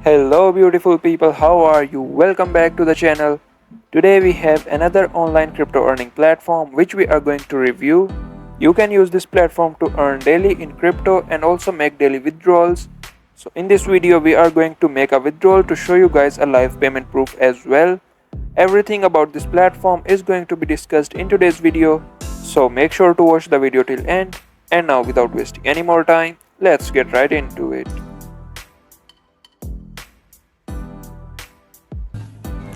Hello beautiful people, how are you? Welcome back to the channel. Today we have another online crypto earning platform which we are going to review. You can use this platform to earn daily in crypto and also make daily withdrawals. So in this video we are going to make a withdrawal to show you guys a live payment proof as well. Everything about this platform is going to be discussed in today's video. So make sure to watch the video till end. And now without wasting any more time, let's get right into it.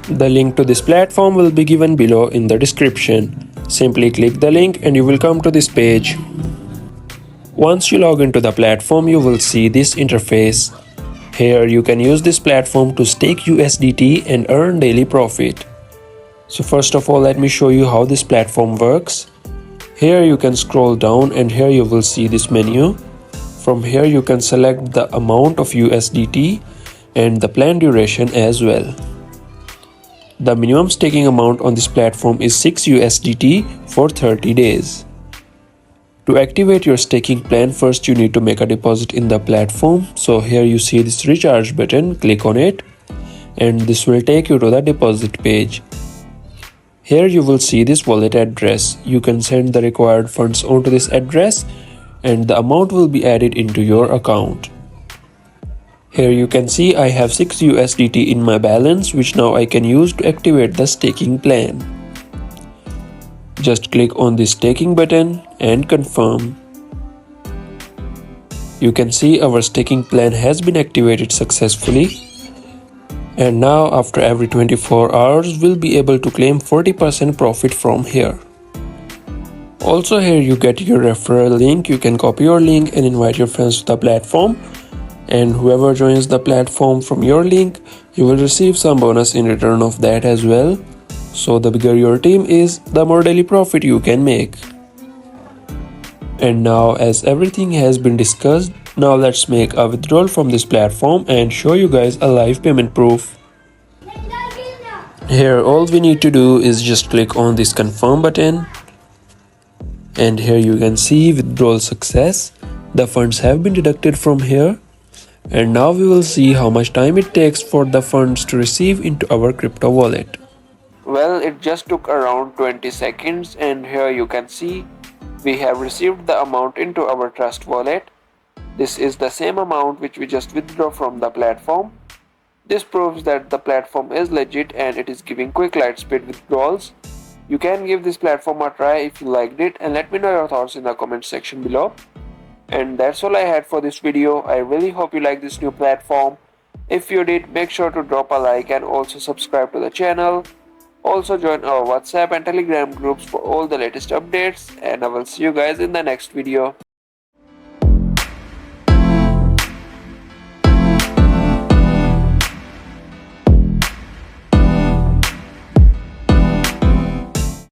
The link to this platform will be given below in the description. Simply click the link and you will come to this page. Once you log into the platform, you will see this interface. Here you can use this platform to stake USDT and earn daily profit. So first of all, let me show you how this platform works. Here you can scroll down and here you will see this menu. From here you can select the amount of USDT and the plan duration as well. The minimum staking amount on this platform is 6 USDT for 30 days. To activate your staking plan, first you need to make a deposit in the platform. So here you see this recharge button, click on it and this will take you to the deposit page. Here you will see this wallet address. You can send the required funds onto this address and the amount will be added into your account. Here you can see I have 6 USDT in my balance which now I can use to activate the staking plan. Just click on the staking button and confirm. You can see our staking plan has been activated successfully. And now after every 24 hours we'll be able to claim 40% profit from here. Also here you get your referral link. You can copy your link and invite your friends to the platform. And whoever joins the platform from your link, you will receive some bonus in return of that as well. So the bigger your team is, the more daily profit you can make. And now as everything has been discussed, now let's make a withdrawal from this platform and show you guys a live payment proof. Here all we need to do is just click on this confirm button. And here you can see withdrawal success. The funds have been deducted from here. And now we will see how much time it takes for the funds to receive into our crypto wallet. Well, it just took around 20 seconds and here you can see we have received the amount into our trust wallet. This is the same amount which we just withdraw from the platform. This proves that the platform is legit and it is giving quick light speed withdrawals. You can give this platform a try if you liked it and let me know your thoughts in the comment section below. And that's all I had for this video. I really hope you like this new platform. If you did, make sure to drop a like and also subscribe to the channel. Also join our WhatsApp and Telegram groups for all the latest updates and I will see you guys in the next video.